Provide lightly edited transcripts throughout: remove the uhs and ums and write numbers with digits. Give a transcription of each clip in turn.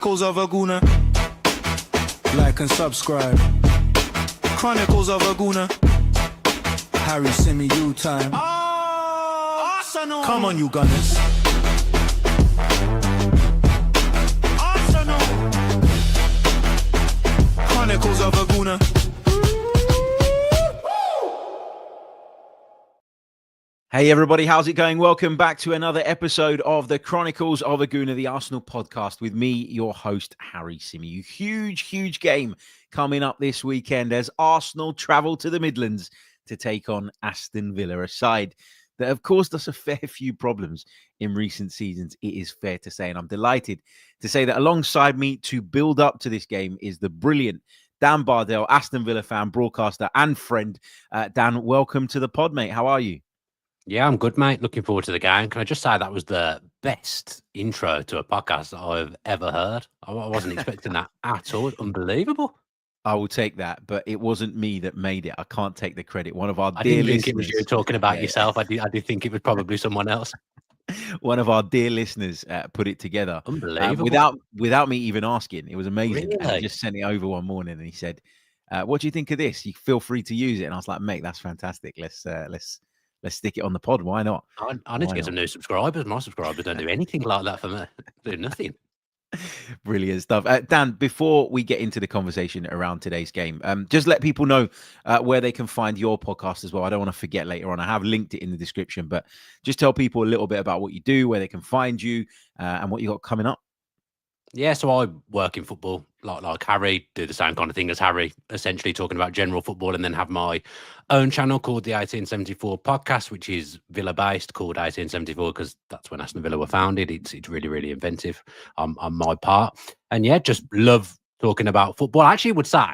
Chronicles of a Gooner. Like and subscribe. Chronicles of a Gooner. Harry Symeou time. Arsenal. Come on, you Gunners. Arsenal. Chronicles of a Gooner. Hey everybody, how's it going? Welcome back to another episode of the Chronicles of a Gooner, the Arsenal podcast with me, your host, Harry Symeou. Huge game coming up this weekend as Arsenal travel to the Midlands to take on Aston Villa, a side that have caused us a fair few problems in recent seasons, it is fair to say. And I'm delighted to say that alongside me to build up to this game is the brilliant Dan Bardell, Aston Villa fan, broadcaster and friend. Dan, welcome to the pod, mate. How are you? Yeah, I'm good, mate. Looking forward to the game. Can I just say that was the best intro to a podcast that I've ever heard? I wasn't expecting that at all. Unbelievable. I will take that, but it wasn't me that made it. I can't take the credit. One of our I dear didn't think listeners, it was you talking about yourself. I did think it was probably someone else. One of our dear listeners put it together. Unbelievable. Without me even asking. It was amazing. Really? And he just sent it over one morning and he said, what do you think of this? You feel free to use it. And I was like, mate, that's fantastic. Let's stick it on the pod. Why not? I need to get some new subscribers. My subscribers don't do anything like that for me. They do nothing. Brilliant stuff. Dan, before we get into the conversation around today's game, just let people know where they can find your podcast as well. I don't want to forget later on. I have linked it in the description, but just tell people a little bit about what you do, where they can find you, and what you got coming up. Yeah, so I work in football like Harry, do the same kind of thing as Harry, essentially talking about general football, and then have my own channel called the 1874 podcast, which is Villa-based, called 1874 because that's when Aston Villa were founded. It's really inventive on my part. And yeah, just love talking about football. I actually would say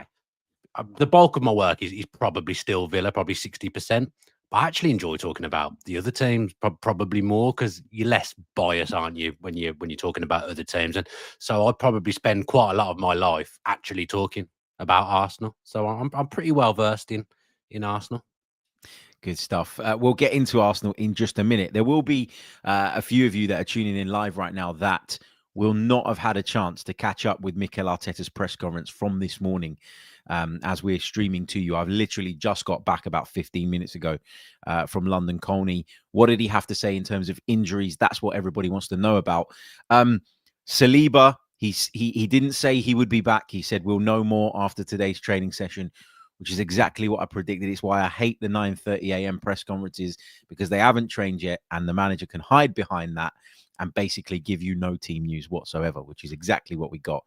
the bulk of my work is probably still Villa, probably 60%. But I actually enjoy talking about the other teams probably more because you're less biased, aren't you, when you're talking about other teams? And so I'd probably spend quite a lot of my life actually talking about Arsenal. So I'm pretty well versed in Arsenal. Good stuff. We'll get into Arsenal in just a minute. There will be a few of you that are tuning in live right now that will not have had a chance to catch up with Mikel Arteta's press conference from this morning. As we're streaming to you. I've literally just got back about 15 minutes ago from London Colney. What did he have to say in terms of injuries? That's what everybody wants to know about. Saliba, he didn't say he would be back. He said we'll know more after today's training session, which is exactly what I predicted. It's why I hate the 9:30 a.m. press conferences, because they haven't trained yet and the manager can hide behind that and basically give you no team news whatsoever, which is exactly what we got.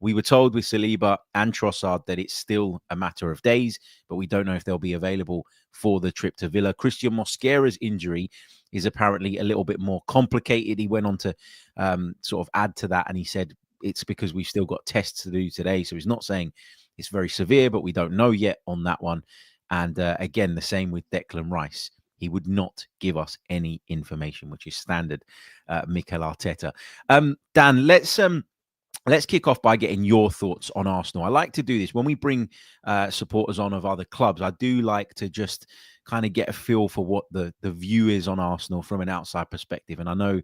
We were told with Saliba and Trossard that it's still a matter of days, but we don't know if they'll be available for the trip to Villa. Christian Mosquera's injury is apparently a little bit more complicated. He went on to sort of add to that, and he said it's because we've still got tests to do today. So he's not saying it's very severe, but we don't know yet on that one. And again, the same with Declan Rice. He would not give us any information, which is standard Mikel Arteta. Dan, let's kick off by getting your thoughts on Arsenal. I like to do this when we bring supporters on of other clubs. I do like to just kind of get a feel for what the view is on Arsenal from an outside perspective. And I know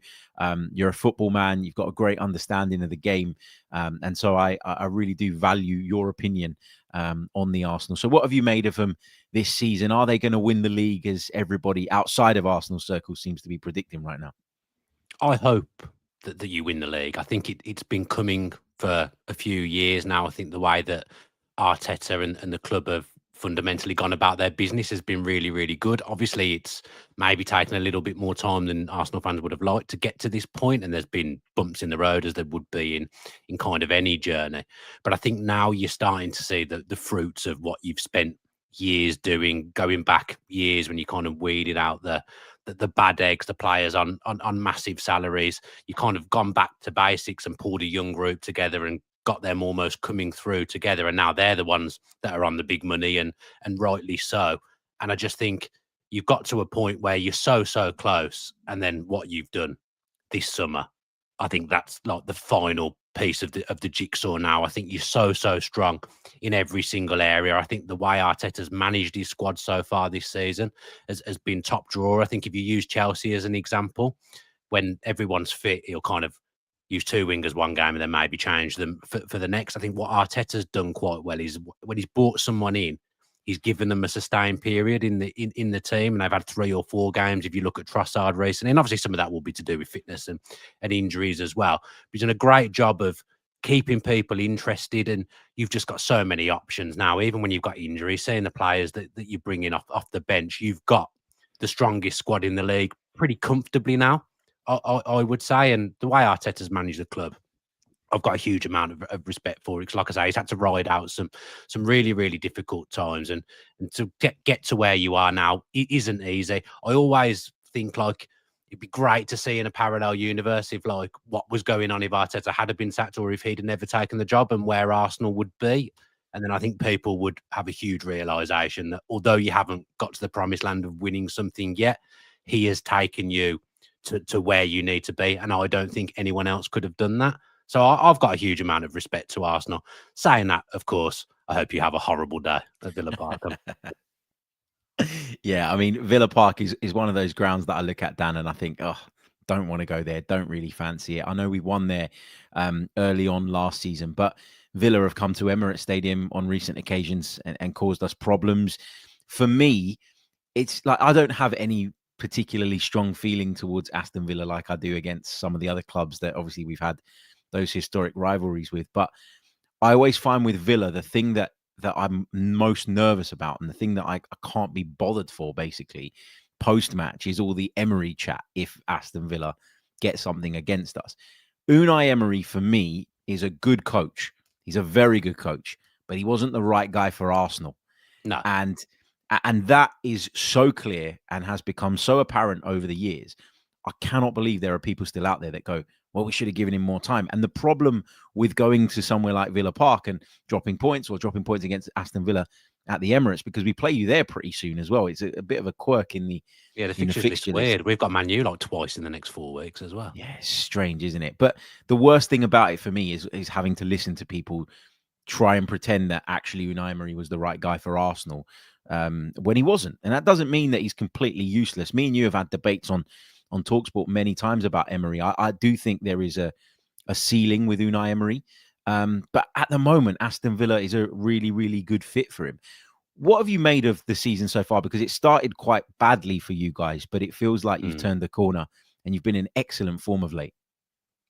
you're a football man. You've got a great understanding of the game. And so I really do value your opinion on the Arsenal. So what have you made of them this season? Are they going to win the league as everybody outside of Arsenal circles seems to be predicting right now? I hope that you win the league. I think it's been coming for a few years now. I think the way that Arteta and the club have fundamentally gone about their business has been really good. Obviously, it's maybe taken a little bit more time than Arsenal fans would have liked to get to this point, and there's been bumps in the road as there would be in kind of any journey. But I think now you're starting to see the fruits of what you've spent years doing, going back years when you kind of weeded out the bad eggs, the players on massive salaries. You kind of gone back to basics and pulled a young group together and got them almost coming through together. And now they're the ones that are on the big money, and rightly so. And I just think you've got to a point where you're so close. And then what you've done this summer, I think that's like the final piece of the jigsaw now. I think you're so strong in every single area. I think the way Arteta's managed his squad so far this season has been top drawer. I think if you use Chelsea as an example, when everyone's fit, he'll kind of use 2 wingers one game and then maybe change them for the next. I think what Arteta's done quite well is when he's brought someone in, he's given them a sustained period in the team, and they've had 3 or 4 games. If you look at Trossard recently, and obviously some of that will be to do with fitness and injuries as well. But he's done a great job of keeping people interested, and you've just got so many options now. Even when you've got injuries, seeing the players that you bring in off the bench, you've got the strongest squad in the league pretty comfortably now, I would say. And the way Arteta's managed the club, I've got a huge amount of respect for it. Because like I say, he's had to ride out some really, really difficult times, and to get to where you are now, it isn't easy. I always think like it'd be great to see in a parallel universe if like what was going on if Arteta had been sacked or if he'd never taken the job, and where Arsenal would be. And then I think people would have a huge realization that although you haven't got to the promised land of winning something yet, he has taken you to where you need to be. And I don't think anyone else could have done that. So I've got a huge amount of respect to Arsenal. Saying that, of course, I hope you have a horrible day at Villa Park. Yeah, I mean, Villa Park is one of those grounds that I look at, Dan, and I think, oh, don't want to go there. Don't really fancy it. I know we won there early on last season, but Villa have come to Emirates Stadium on recent occasions and caused us problems. For me, it's like I don't have any particularly strong feeling towards Aston Villa like I do against some of the other clubs that obviously we've had those historic rivalries with. But I always find with Villa, the thing that I'm most nervous about, and the thing that I can't be bothered for basically post-match, is all the Emery chat if Aston Villa get something against us. Unai Emery, for me, is a good coach. He's a very good coach, but he wasn't the right guy for Arsenal. No. And that is so clear and has become so apparent over the years. I cannot believe there are people still out there that go, well, we should have given him more time. And the problem with going to somewhere like Villa Park and dropping points against Aston Villa at the Emirates, because we play you there pretty soon as well. It's a bit of a quirk in the fixture list. Weird. We've got Man U like twice in the next 4 weeks as well. Yeah, it's strange, isn't it? But the worst thing about it for me is having to listen to people try and pretend that actually Unai Emery was the right guy for Arsenal when he wasn't. And that doesn't mean that he's completely useless. Me and you have had debates on TalkSport many times about Emery. I do think there is a ceiling with Unai Emery. But at the moment, Aston Villa is a really, really good fit for him. What have you made of the season so far? Because it started quite badly for you guys, but it feels like you've turned the corner and you've been in excellent form of late.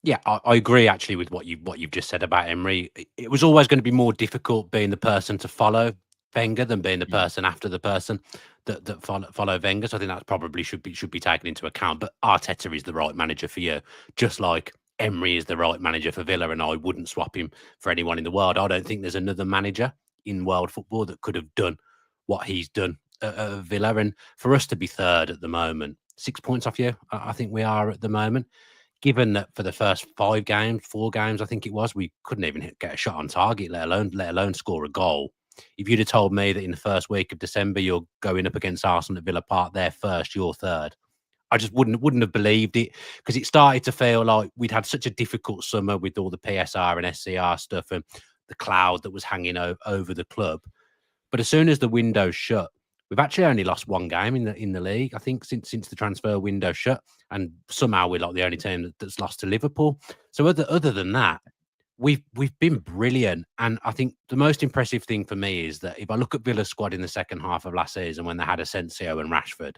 Yeah, I agree actually with what you've just said about Emery. It was always going to be more difficult being the person to follow Wenger than being the person after the person that follow Wenger. So I think that probably should be taken into account. But Arteta is the right manager for you, just like Emery is the right manager for Villa, and I wouldn't swap him for anyone in the world. I don't think there's another manager in world football that could have done what he's done at Villa. And for us to be third at the moment, 6 points off you, I think we are at the moment. Given that for the first 4 games, I think it was, we couldn't even get a shot on target, let alone score a goal. If you'd have told me that in the first week of December you're going up against Arsenal at Villa Park, they're first, you're third, I just wouldn't have believed it, because it started to feel like we'd had such a difficult summer with all the PSR and SCR stuff and the cloud that was hanging over the club. But as soon as the window shut, we've actually only lost 1 game in the league, I think, since the transfer window shut, and somehow we're like the only team that's lost to Liverpool. So other than that, we've been brilliant. And I think the most impressive thing for me is that if I look at Villa's squad in the second half of last season when they had Asensio and Rashford,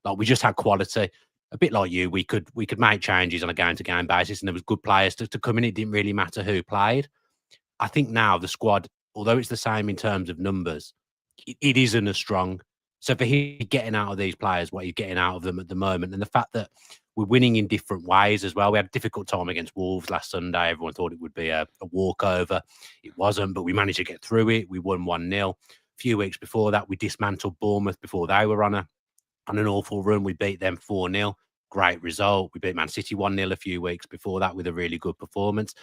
like we just had quality. A bit like you, we could make changes on a game-to-game basis, and there was good players to come in. It didn't really matter who played. I think now the squad, although it's the same in terms of numbers, it isn't as strong. So for him getting out of these players what he's getting out of them at the moment, and the fact that we're winning in different ways as well. We had a difficult time against Wolves last Sunday. Everyone thought it would be a walkover. It wasn't, but we managed to get through it. We won 1-0. A few weeks before that, we dismantled Bournemouth before they were on an awful run. We beat them 4-0. Great result. We beat Man City 1-0 a few weeks before that with a really good performance.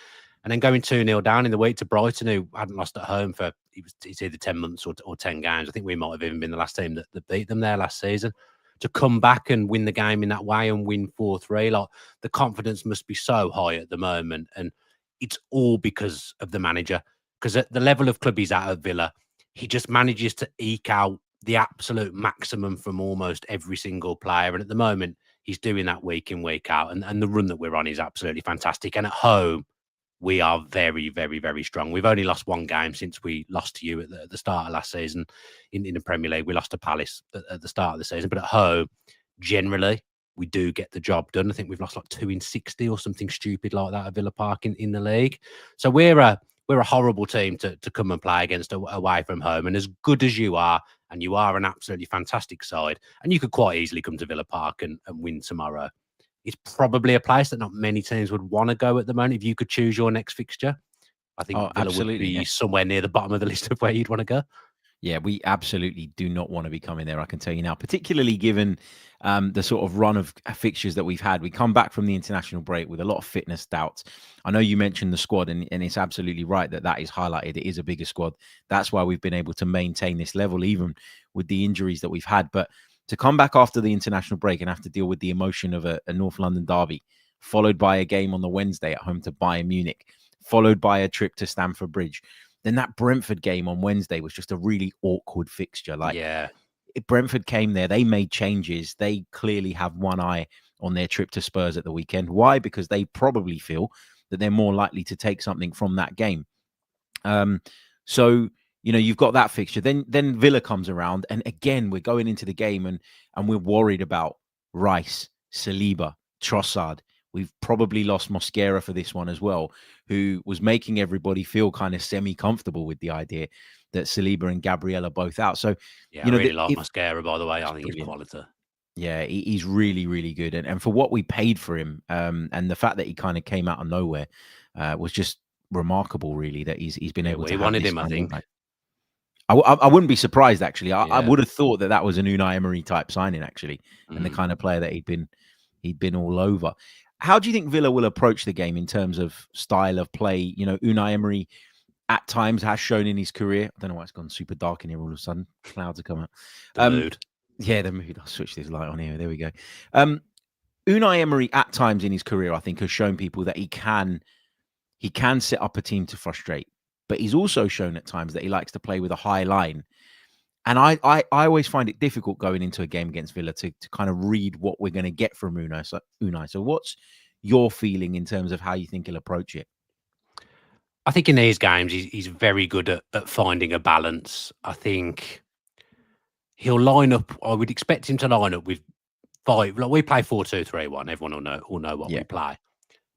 And then going 2-0 down in the week to Brighton, who hadn't lost at home for it's either 10 months or 10 games. I think we might have even been the last team that beat them there last season. To come back and win the game in that way and win 4-3, like the confidence must be so high at the moment. And it's all because of the manager. Because at the level of club he's at Villa, he just manages to eke out the absolute maximum from almost every single player. And at the moment, He's doing that week in, week out. And the run that we're on is absolutely fantastic. And at home, we are very, very, very strong. We've only lost one game since we lost to you at the start of last season in the Premier League. We lost to Palace at the start of the season. But at home, generally, we do get the job done. I think we've lost like 2 in 60 or something stupid like that at Villa Park in the league. So we're a horrible team to come and play against away from home. And as good as you are, and you are an absolutely fantastic side, and you could quite easily come to Villa Park and win tomorrow, it's probably a place that not many teams would want to go at the moment. If you could choose your next fixture, I think Villa would be somewhere near the bottom of the list of where you'd want to go. Yeah, we absolutely do not want to be coming there, I can tell you now, particularly given the sort of run of fixtures that we've had. We come back from the international break with a lot of fitness doubts. I know you mentioned the squad, and it's absolutely right that is highlighted. It is a bigger squad. That's why we've been able to maintain this level, even with the injuries that we've had. But to come back after the international break and have to deal with the emotion of a North London derby, followed by a game on the Wednesday at home to Bayern Munich, followed by a trip to Stamford Bridge, then that Brentford game on Wednesday was just a really awkward fixture. Brentford came there, they made changes. They clearly have one eye on their trip to Spurs at the weekend. Why? Because they probably feel that they're more likely to take something from that game. So, you've got that fixture. Then Villa comes around, and again, we're going into the game and we're worried about Rice, Saliba, Trossard. We've probably lost Mosquera for this one as well, who was making everybody feel kind of semi-comfortable with the idea that Saliba and Gabriel are both out. So, I really like Mosquera, by the way. I think he's quality. Yeah, he's really, really good. And for what we paid for him, and the fact that he kind of came out of nowhere was just remarkable, really, that he's been able to. We wanted him, I think. I wouldn't be surprised, actually. I would have thought that was an Unai Emery type signing, actually, and the kind of player that he'd been all over. How do you think Villa will approach the game in terms of style of play? Unai Emery at times has shown in his career. I don't know why it's gone super dark in here all of a sudden. Clouds are coming out. The mood. Yeah, the mood. I'll switch this light on here. There we go. Unai Emery at times in his career, I think, has shown people that he can set up a team to frustrate. But he's also shown at times that he likes to play with a high line. And I always find it difficult going into a game against Villa to kind of read what we're going to get from Unai. So what's your feeling in terms of how you think he'll approach it? I think in these games, he's very good at finding a balance. I think he'll line up. I would expect him to line up with 5. Like we play 4-2-3-1. Everyone will know what we play.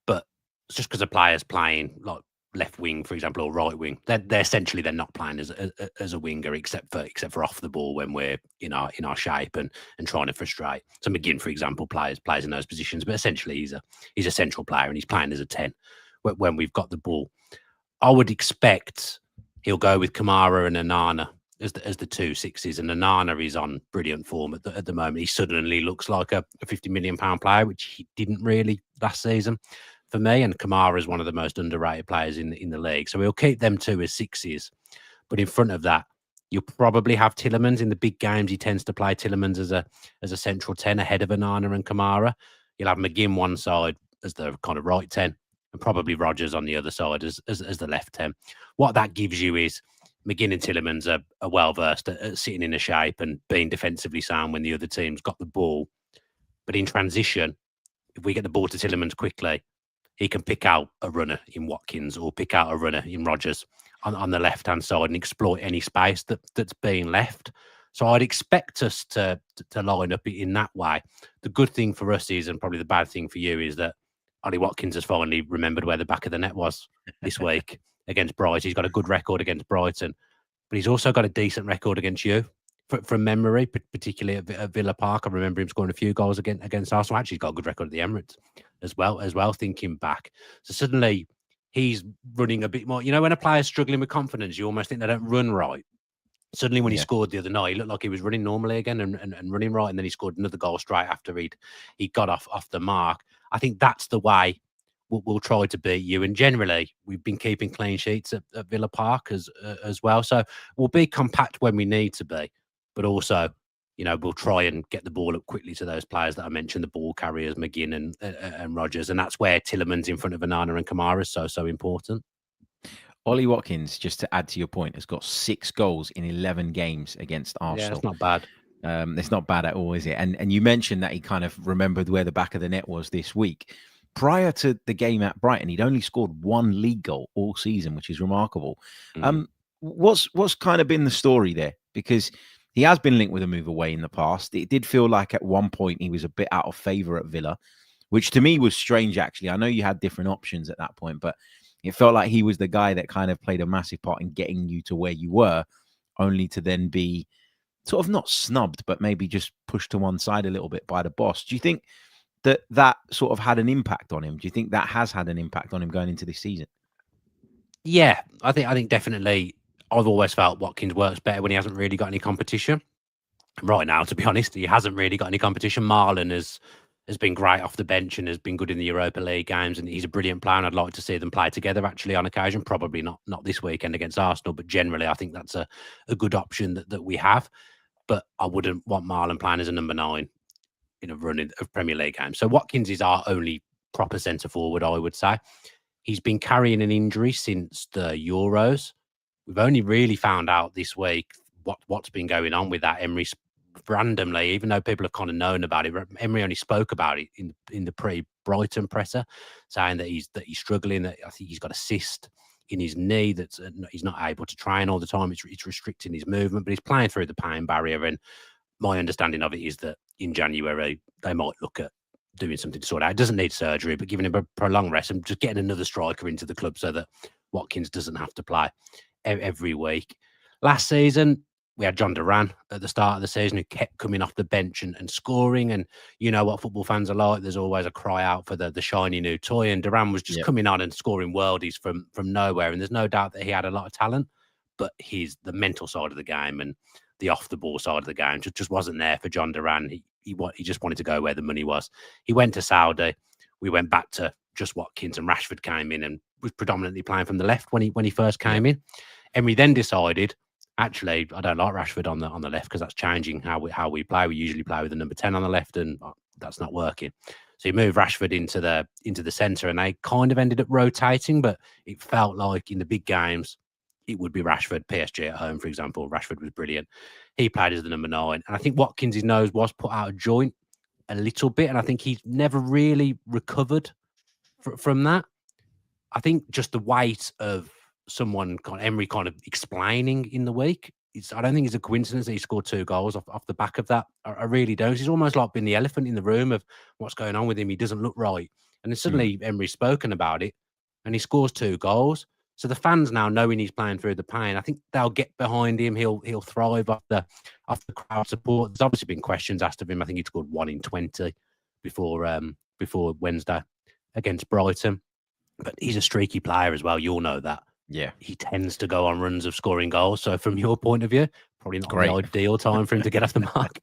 But it's just because a player's playing like left wing, for example, or right wing, they're essentially not playing as a winger, except for off the ball when we're in our shape and trying to frustrate. So McGinn, for example, plays in those positions, but essentially he's a central player and he's playing as a 10 when we've got the ball. I would expect he'll go with Kamara and Onana as the 2 6s, and Onana is on brilliant form at the moment. He suddenly looks like a £50 million player, which he didn't really last season for me. And Kamara is one of the most underrated players in the league. So we'll keep them 2 as 6s. But in front of that, you'll probably have Tielemans in the big games. He tends to play Tielemans as a central 10 ahead of Onana and Kamara. You'll have McGinn one side as the kind of right 10, and probably Rodgers on the other side as the left 10. What that gives you is McGinn and Tielemans are well-versed at sitting in a shape and being defensively sound when the other team's got the ball. But in transition, if we get the ball to Tielemans quickly, he can pick out a runner in Watkins or pick out a runner in Rodgers on the left-hand side and exploit any space that's being left. So I'd expect us to line up in that way. The good thing for us is, and probably the bad thing for you, is that Ollie Watkins has finally remembered where the back of the net was this week against Brighton. He's got a good record against Brighton, but he's also got a decent record against you from memory, particularly at Villa Park. I remember him scoring a few goals against Arsenal. Actually, he's got a good record at the Emirates as well, thinking back. So suddenly he's running a bit more. When a player's struggling with confidence, you almost think they don't run right. Suddenly when he scored the other night, he looked like he was running normally again and running right. And then he scored another goal straight after he got off the mark. I think that's the way we'll try to beat you. And generally, we've been keeping clean sheets at Villa Park as well. So we'll be compact when we need to be, but also, we'll try and get the ball up quickly to those players that I mentioned, the ball carriers, McGinn and Rodgers. And that's where Tielemans in front of Onana and Kamara is so important. Ollie Watkins, just to add to your point, has got 6 goals in 11 games against Arsenal. Yeah, that's not bad. It's not bad at all, is it? And you mentioned that he kind of remembered where the back of the net was this week. Prior to the game at Brighton, he'd only scored one league goal all season, which is remarkable. What's kind of been the story there? Because he has been linked with a move away in the past. It did feel like at one point he was a bit out of favour at Villa, which to me was strange, actually. I know you had different options at that point, but it felt like he was the guy that kind of played a massive part in getting you to where you were, only to then be sort of not snubbed, but maybe just pushed to one side a little bit by the boss. Do you think that sort of had an impact on him? Do you think that has had an impact on him going into this season? Yeah, I think definitely. I've always felt Watkins works better when he hasn't really got any competition. Right now, to be honest, he hasn't really got any competition. Marlon has been great off the bench and has been good in the Europa League games, and he's a brilliant player. And I'd like to see them play together actually on occasion. Probably not this weekend against Arsenal, but generally I think that's a good option that we have. But I wouldn't want Marlon playing as a number 9 in a run of Premier League games. So Watkins is our only proper centre forward, I would say. He's been carrying an injury since the Euros. We've only really found out this week what's been going on with that. Emery randomly, even though people have kind of known about it, Emery only spoke about it in the pre-Brighton presser, saying that he's struggling. That I think he's got a cyst in his knee that he's not able to train all the time. It's restricting his movement, but he's playing through the pain barrier. And my understanding of it is that in January they might look at doing something to sort out. It doesn't need surgery, but giving him a prolonged rest and just getting another striker into the club so that Watkins doesn't have to play every week. Last season, we had John Duran at the start of the season who kept coming off the bench and scoring. And you know what football fans are like. There's always a cry out for the shiny new toy. And Duran was just coming on and scoring worldies from nowhere. And there's no doubt that he had a lot of talent, but the mental side of the game and the off the ball side of the game just wasn't there for John Duran. He just wanted to go where the money was. He went to Saudi. We went back to just Watkins, and Rashford came in and was predominantly playing from the left when he first came in. Emery then decided, actually, I don't like Rashford on the left because that's changing how we play. We usually play with the number 10 on the left, and that's not working. So he moved Rashford into the centre, and they kind of ended up rotating, but it felt like in the big games it would be Rashford. PSG at home, for example, Rashford was brilliant. He played as the number 9, and I think Watkins' nose was put out of joint a little bit, and I think he's never really recovered from that. I think just the weight of someone, Emery, kind of explaining in the week. I don't think it's a coincidence that he scored 2 goals off the back of that. I really don't. He's almost like being the elephant in the room of what's going on with him. He doesn't look right. And then suddenly Emery's spoken about it and he scores 2 goals. So the fans now, knowing he's playing through the pain, I think they'll get behind him. He'll thrive off the crowd support. There's obviously been questions asked of him. I think he scored 1 in 20 before Wednesday against Brighton. But he's a streaky player as well. You'll know that. Yeah. He tends to go on runs of scoring goals. So from your point of view, probably not the ideal time for him to get off the mark.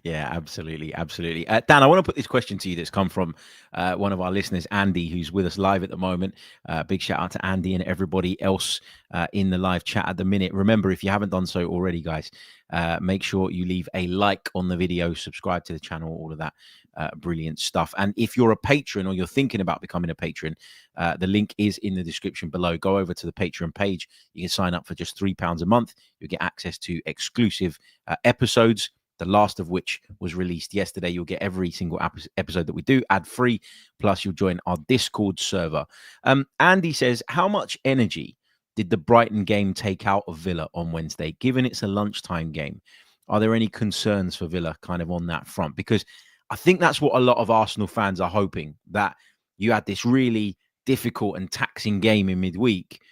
Yeah, absolutely. Absolutely. Dan, I want to put this question to you that's come from one of our listeners, Andy, who's with us live at the moment. Big shout out to Andy and everybody else in the live chat at the minute. Remember, if you haven't done so already, guys, make sure you leave a like on the video, subscribe to the channel, all of that brilliant stuff. And if you're a patron or you're thinking about becoming a patron, the link is in the description below. Go over to the Patreon page. You can sign up for just £3 a month. You'll get access to exclusive episodes, the last of which was released yesterday. You'll get every single episode that we do ad-free, plus you'll join our Discord server. Andy says, how much energy did the Brighton game take out of Villa on Wednesday, given it's a lunchtime game? Are there any concerns for Villa kind of on that front? Because I think that's what a lot of Arsenal fans are hoping, that you had this really difficult and taxing game in midweek,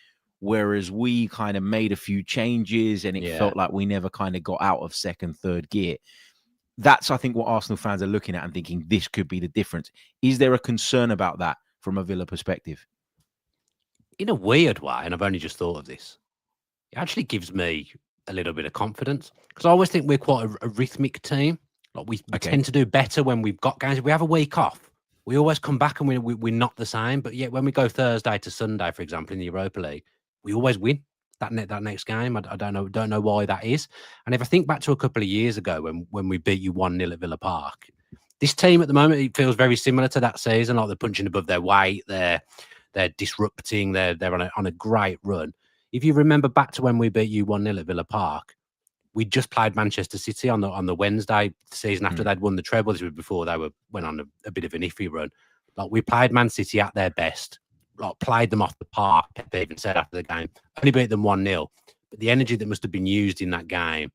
whereas we kind of made a few changes and it felt like we never kind of got out of second, third gear. That's, I think, what Arsenal fans are looking at and thinking this could be the difference. Is there a concern about that from a Villa perspective? In a weird way, and I've only just thought of this, it actually gives me a little bit of confidence, because I always think we're quite a rhythmic team. Like we tend to do better when we've got games. If we have a week off, we always come back and we're not the same. But yet when we go Thursday to Sunday, for example, in the Europa League, we always win that next game. I don't know why that is. And if I think back to a couple of years ago when we beat you 1-0 at Villa Park, this team at the moment, it feels very similar to that season. Like they're punching above their weight, they're disrupting, they're on a great run. If you remember back to when we beat you 1-0 at Villa Park, we just played Manchester City on the Wednesday the season after they'd won the treble. This was before they went on a bit of an iffy run. Like, we played Man City at their best, like played them off the park. They even said after the game, only beat them 1-0. But the energy that must have been used in that game,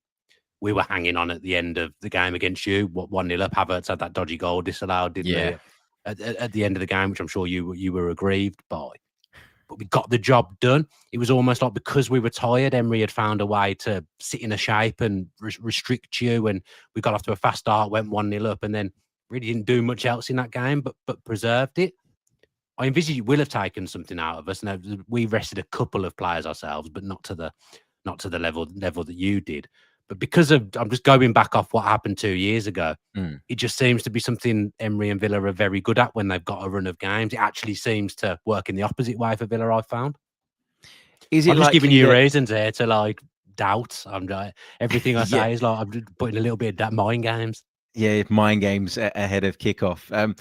we were hanging on at the end of the game against you. 1-0 up. Havertz had that dodgy goal disallowed, didn't he? At the end of the game, which I'm sure you were aggrieved by. But we got the job done. It was almost like because we were tired, Emery had found a way to sit in a shape and restrict you. And we got off to a fast start, went 1-0 up, and then really didn't do much else in that game, but preserved it. I envisage you will have taken something out of us. And we rested a couple of players ourselves, but not to the level that you did. But because of, I'm just going back off what happened 2 years ago, it just seems to be something Emery and Villa are very good at when they've got a run of games. It actually seems to work in the opposite way for Villa, I've found. Is it I'm just giving you that... reasons here to like doubt. I'm like, everything I say is like I'm just putting a little bit of that mind games. Yeah, mind games ahead of kickoff.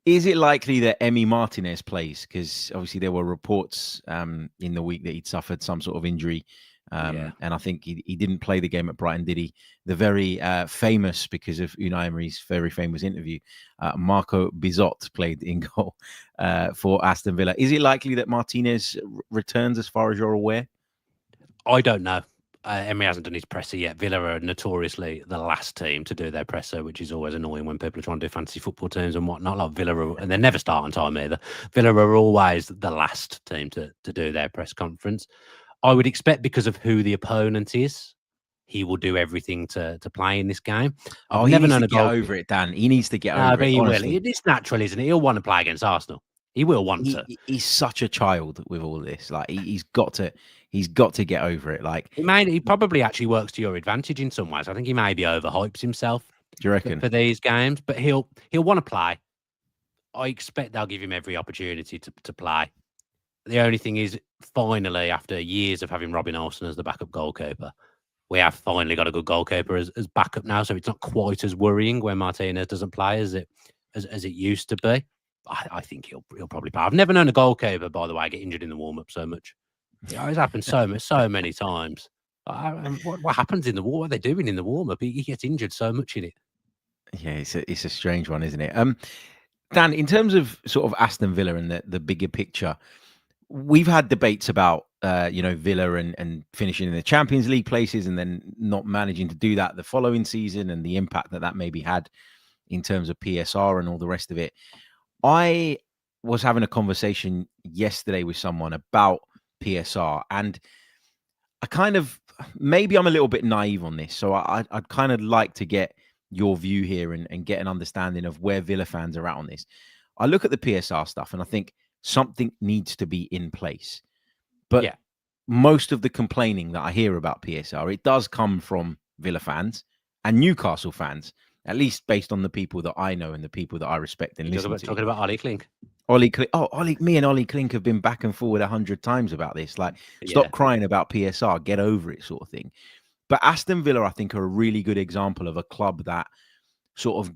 Is it likely that Emi Martinez plays? Because obviously there were reports in the week that he'd suffered some sort of injury. And I think he didn't play the game at Brighton, did he? The very famous, because of Unai Emery's very famous interview, Marco Bizot played in goal for Aston Villa. Is it likely that Martinez returns as far as you're aware? I don't know. Emery hasn't done his presser yet. Villa are notoriously the last team to do their presser, which is always annoying when people are trying to do fantasy football teams and whatnot. Like Villa, and they never start on time either. Villa are always the last team to do their press conference. I would expect, because of who the opponent is, he will do everything to play in this game. He needs to get over it, Dan. He needs to get over it. He will. It's natural, isn't it? He'll want to play against Arsenal. He will want to. He's such a child with all this. Like he's got to get over it. Like he probably actually works to your advantage in some ways. I think he maybe overhypes himself. Do you reckon? For these games, but he'll want to play. I expect they'll give him every opportunity to play. The only thing is, finally, after years of having Robin Olsen as the backup goalkeeper, we have finally got a good goalkeeper as backup now. So it's not quite as worrying when Martinez doesn't play as it used to be. I think he'll probably play. I've never known a goalkeeper, by the way, get injured in the warm up so much. It's happened so many times. What happens in the warm? What are they doing in the warm up? He gets injured so much in it. Yeah, it's a strange one, isn't it? Dan, in terms of sort of Aston Villa and the bigger picture, we've had debates about Villa and finishing in the Champions League places and then not managing to do that the following season, and the impact that maybe had in terms of PSR and all the rest of it. I was having a conversation yesterday with someone about PSR, and I kind of, maybe I'm a little bit naive on this, so I'd kind of like to get your view here and get an understanding of where Villa fans are at on this. I look at the PSR stuff and I think something needs to be in place. But most of the complaining that I hear about PSR, it does come from Villa fans and Newcastle fans, at least based on the people that I know and the people that I respect and listen to. Talking about Ollie Klink. Me and Ollie Klink have been back and forward 100 times about this. Like, stop crying about PSR, get over it, sort of thing. But Aston Villa, I think, are a really good example of a club that sort of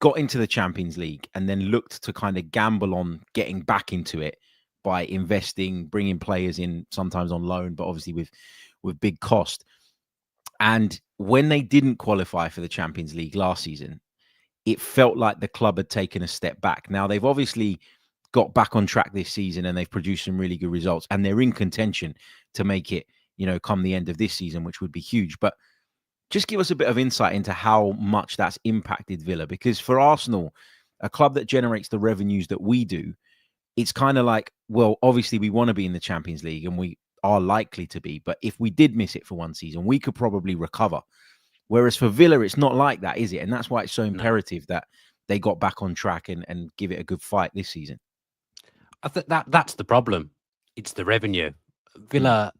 got into the Champions League and then looked to kind of gamble on getting back into it by investing, bringing players in, sometimes on loan, but obviously with big cost. And when they didn't qualify for the Champions League last season, it felt like the club had taken a step back. Now, they've obviously got back on track this season and they've produced some really good results, and they're in contention to make it, come the end of this season, which would be huge. But just give us a bit of insight into how much that's impacted Villa, because for Arsenal, a club that generates the revenues that we do, it's kind of like, well, obviously we want to be in the Champions League and we are likely to be, but if we did miss it for one season, we could probably recover. Whereas for Villa, it's not like that, is it? And that's why it's so imperative that they got back on track and give it a good fight this season. I think that's the problem. It's the revenue. Villa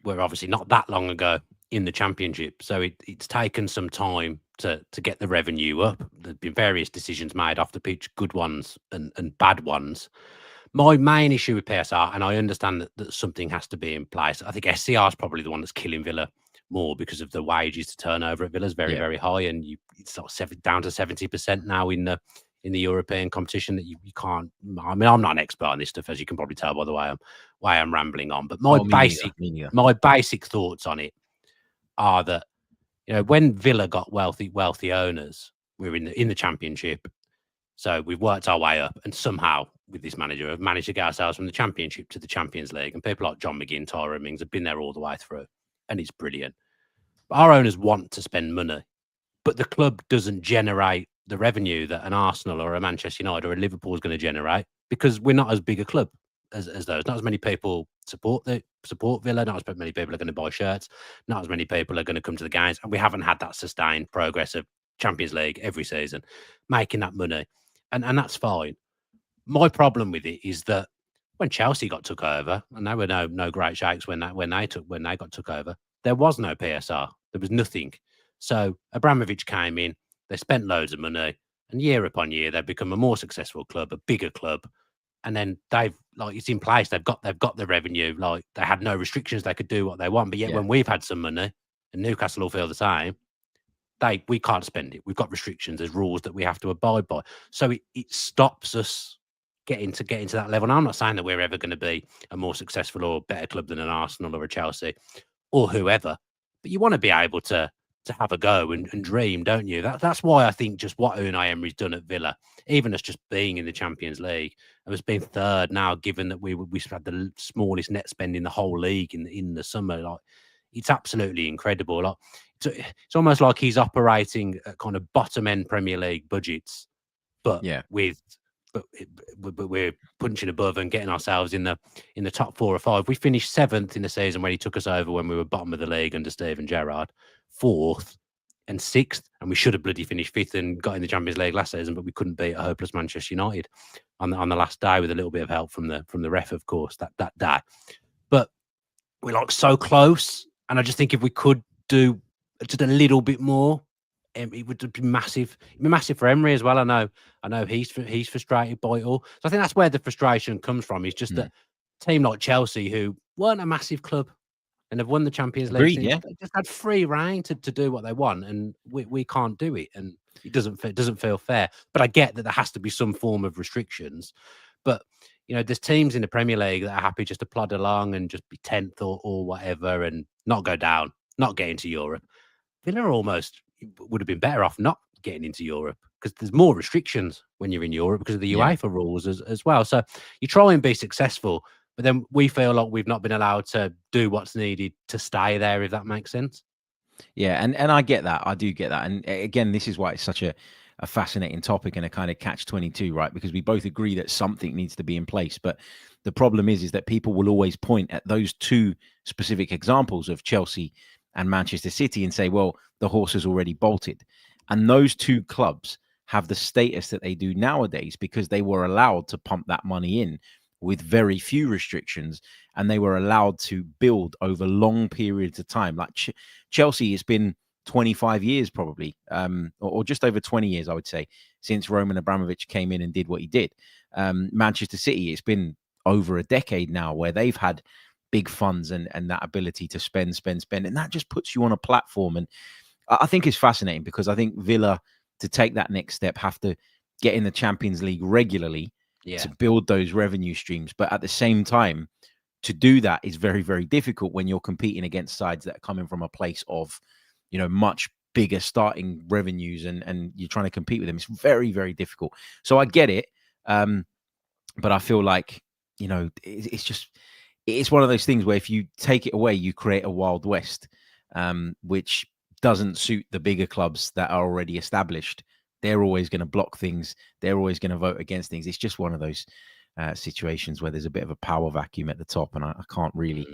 were obviously not that long ago in the Championship, so it's taken some time to get the revenue up. There's been various decisions made off the pitch, good ones and bad ones. My main issue with PSR, and I understand that something has to be in place, I think SCR is probably the one that's killing Villa more, because of the wages to turnover at Villa is very, very high, and it's sort of down to 70% now in the European competition that you can't. I mean, I'm not an expert on this stuff, as you can probably tell by the way I'm rambling on. But my basic thoughts on it are that when Villa got wealthy owners, we were in the Championship. So we've worked our way up, and somehow with this manager, have managed to get ourselves from the Championship to the Champions League. And people like John McGinn, Tyrone Mings have been there all the way through, and it's brilliant. But our owners want to spend money, but the club doesn't generate the revenue that an Arsenal or a Manchester United or a Liverpool is going to generate, because we're not as big a club as those. Not as many people support Villa. Not as many people are going to buy shirts. Not as many people are going to come to the games, and we haven't had that sustained progress of Champions League every season, making that money, and that's fine. My problem with it is that when Chelsea took over, and they were no great shakes when they got took over, there was no PSR. There was nothing. So Abramovich came in, they spent loads of money, and year upon year they've become a more successful club, a bigger club. And then it's in place. They've got the revenue. Like, they had no restrictions. They could do what they want. But yet when we've had some money, and Newcastle will feel the same, we can't spend it. We've got restrictions. There's rules that we have to abide by. So it stops us getting to that level. And I'm not saying that we're ever going to be a more successful or better club than an Arsenal or a Chelsea or whoever. But you want to be able to have a go and dream, don't you? That's why I think just what Unai Emery's done at Villa, even us just being in the Champions League, and us being third now, given that we had the smallest net spend in the whole league in the summer, like, it's absolutely incredible. Like, it's almost like he's operating at kind of bottom end Premier League budgets, but we're punching above and getting ourselves in the top 4 or 5. We finished 7th in the season when he took us over, when we were bottom of the league under Steven Gerrard, 4th and 6th, and we should have bloody finished 5th and got in the Champions League last season, but we couldn't beat a hopeless Manchester United on the last day, with a little bit of help from the ref, of course, that day. But we're like so close, and I just think if we could do just a little bit more, it would be massive. It'd be massive for Emery as well. I know he's frustrated by it all. So I think that's where the frustration comes from. Is just that a team like Chelsea, who weren't a massive club and have won the Champions League, they just had free reign to do what they want, and we can't do it, and it doesn't feel fair. But I get that there has to be some form of restrictions. But there's teams in the Premier League that are happy just to plod along and just be 10th or whatever, and not go down, not get into Europe. Villa almost would have been better off not getting into Europe, because there's more restrictions when you're in Europe because of the UEFA rules as well. So you try and be successful, but then we feel like we've not been allowed to do what's needed to stay there, if that makes sense. Yeah, and I get that. I do get that. And again, this is why it's such a fascinating topic and a kind of catch-22, right? Because we both agree that something needs to be in place. But the problem is that people will always point at those two specific examples of Chelsea and Manchester City and say, well, the horse has already bolted. And those two clubs have the status that they do nowadays because they were allowed to pump that money in with very few restrictions, and they were allowed to build over long periods of time. Like Chelsea, it's been 25 years probably, or just over 20 years, I would say, since Roman Abramovich came in and did what he did. Manchester City, it's been over a decade now where they've had big funds and that ability to spend. And that just puts you on a platform. And I think it's fascinating because I think Villa, to take that next step, have to get in the Champions League regularly to build those revenue streams. But at the same time, to do that is very, very difficult when you're competing against sides that are coming from a place of, much bigger starting revenues and you're trying to compete with them. It's very, very difficult. So I get it. But I feel like, it's one of those things where if you take it away, you create a Wild West, which doesn't suit the bigger clubs that are already established. They're always going to block things. They're always going to vote against things. It's just one of those situations where there's a bit of a power vacuum at the top, and I can't really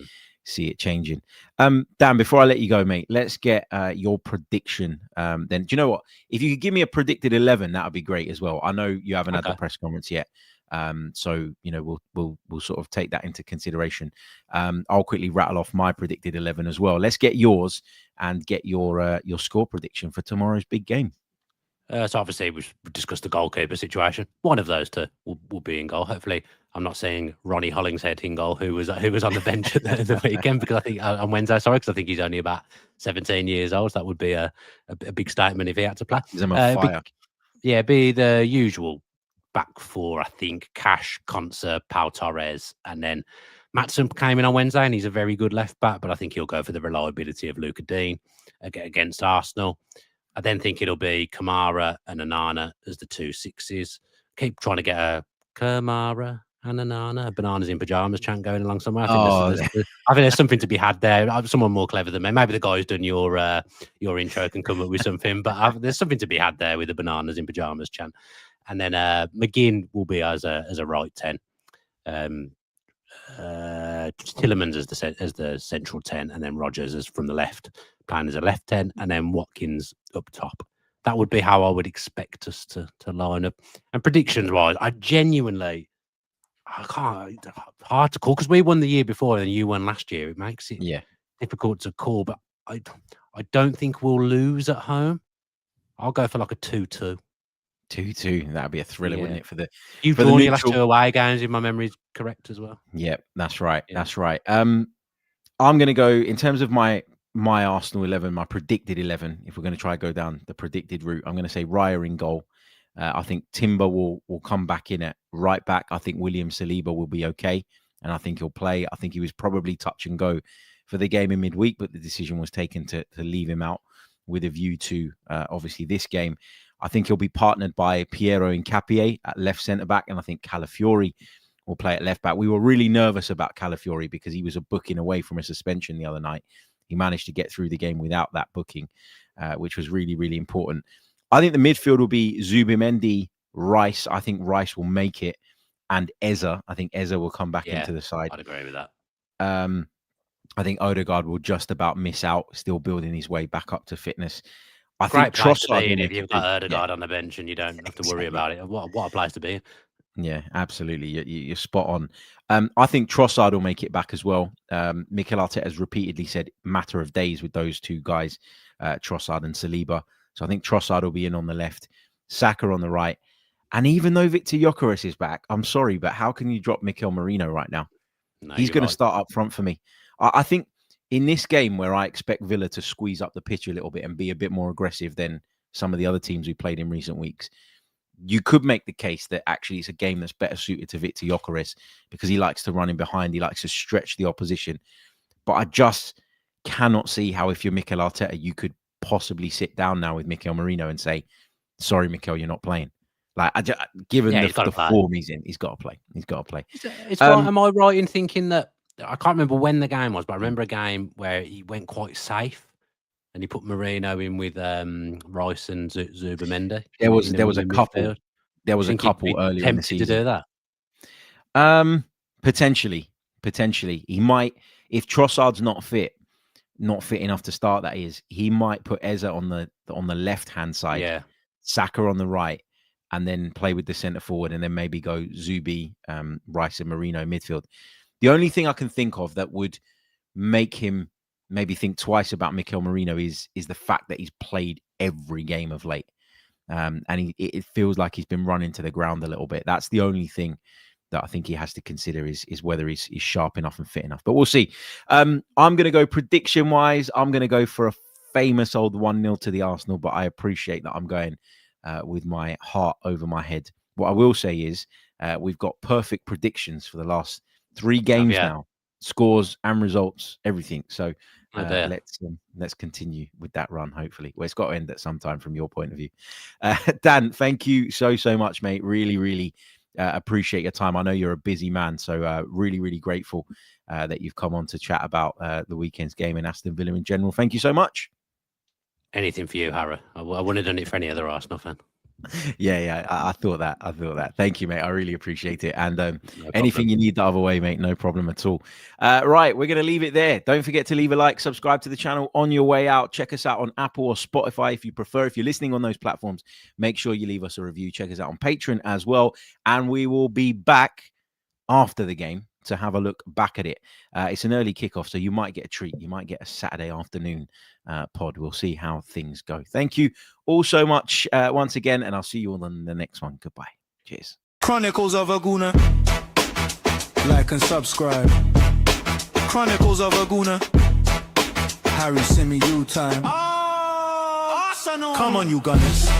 see it changing. Dan, before I let you go, mate, let's get your prediction. Then, do you know what? If you could give me a predicted 11, that would be great as well. I know you haven't had the press conference yet. So we'll sort of take that into consideration. I'll quickly rattle off my predicted 11 as well. Let's get yours and get your score prediction for tomorrow's big game. So obviously we've discussed the goalkeeper situation. One of those two will be in goal. Hopefully, I'm not seeing Ronnie Hollingshead in goal, who was on the bench at the weekend, because I think on Wednesday, because I think he's only about 17 years old. So that would be a big statement if he had to play. He's on fire. Be the usual back four, I think. Cash, Konsa, Pau Torres, and then Maatsen came in on Wednesday and he's a very good left back, but I think he'll go for the reliability of Luca Dean against Arsenal. I then think it'll be Kamara and Onana as the 2 6s. Keep trying to get a Kamara and Onana, bananas in pajamas chant going along somewhere. I think there's something to be had there. Someone more clever than me. Maybe the guy who's done your intro can come up with something, but there's something to be had there with the bananas in pajamas chant. And then McGinn will be as a right 10. Tielemans as the central 10, and then Rodgers as from the left, playing as a left 10, and then Watkins up top. That would be how I would expect us to line up. And predictions wise, I can't, hard to call because we won the year before and you won last year. It makes it difficult to call, but I don't think we'll lose at home. I'll go for like a 2-2. 2-2. That'd be a thriller, wouldn't it? You've drawn your last 2 away games, if my memory is correct as well. Yeah, that's right. Yeah. That's right. I'm going to go in terms of my Arsenal 11, my predicted 11. If we're going to try to go down the predicted route, I'm going to say Raya in goal. I think Timber will come back in at right back. I think William Saliba will be okay, and I think he'll play. I think he was probably touch and go for the game in midweek, but the decision was taken to leave him out with a view to obviously this game. I think he'll be partnered by Piero Hincapié at left centre-back, and I think Calafiori will play at left-back. We were really nervous about Calafiori because he was a booking away from a suspension the other night. He managed to get through the game without that booking, which was really, really important. I think the midfield will be Zubimendi, Rice. I think Rice will make it, and Eze. I think Eze will come back into the side. I'd agree with that. I think Odegaard will just about miss out, still building his way back up to fitness. I think Trossard, if you've got Odegaard on the bench and you don't have to worry about it. What a place to be in. Yeah, absolutely. You're spot on. I think Trossard will make it back as well. Mikel Arteta has repeatedly said matter of days with those 2 guys, Trossard and Saliba. So I think Trossard will be in on the left, Saka on the right. And even though Victor Gyökeres is back, I'm sorry, but how can you drop Mikel Merino right now? No, he's going to start up front for me. I think in this game where I expect Villa to squeeze up the pitch a little bit and be a bit more aggressive than some of the other teams we played in recent weeks, you could make the case that actually it's a game that's better suited to Victor Gyökeres because he likes to run in behind. He likes to stretch the opposition. But I just cannot see how, if you're Mikel Arteta, you could possibly sit down now with Mikel Merino and say, sorry, Mikel, you're not playing. Like, given the form he's in, he's got to play. He's got to play. Am I right in thinking that, I can't remember when the game was, but I remember a game where he went quite safe and he put Merino in with Rice and Zubimendi. There was a couple. There was a couple earlier in the season to do that. Potentially, he might, if Trossard's not fit enough to start. That is, he might put Eze on the left hand side, Saka on the right, and then play with the centre forward, and then maybe go Zubi, Rice, and Merino midfield. The only thing I can think of that would make him maybe think twice about Mikel Merino is the fact that he's played every game of late. And it feels like he's been run into the ground a little bit. That's the only thing that I think he has to consider is whether he's sharp enough and fit enough. But we'll see. I'm going to go prediction-wise. I'm going to go for a famous old 1-0 to the Arsenal, but I appreciate that I'm going with my heart over my head. What I will say is we've got perfect predictions for the last 3 games now, scores and results, everything. So let's continue with that run. Hopefully, well, it's got to end at some time from your point of view. Dan, thank you so much, mate. Really appreciate your time. I know you're a busy man, so really grateful that you've come on to chat about the weekend's game and Aston Villa in general. Thank you so much. Anything for you, Harry. I wouldn't have done it for any other Arsenal fan. Yeah. I thought that. Thank you, mate. I really appreciate it. And anything you need the other way, mate, no problem at all. Right, we're going to leave it there. Don't forget to leave a like, subscribe to the channel on your way out. Check us out on Apple or Spotify if you prefer. If you're listening on those platforms, make sure you leave us a review. Check us out on Patreon as well. And we will be back after the game to have a look back at it. It's an early kickoff, so you might get a treat. You might get a Saturday afternoon pod. We'll see how things go. Thank you all so much once again, and I'll see you all on the next one. Goodbye. Cheers. Chronicles of a Gooner. Like and subscribe. Chronicles of a Gooner. Harry Symeou time. Come on, you Gunners.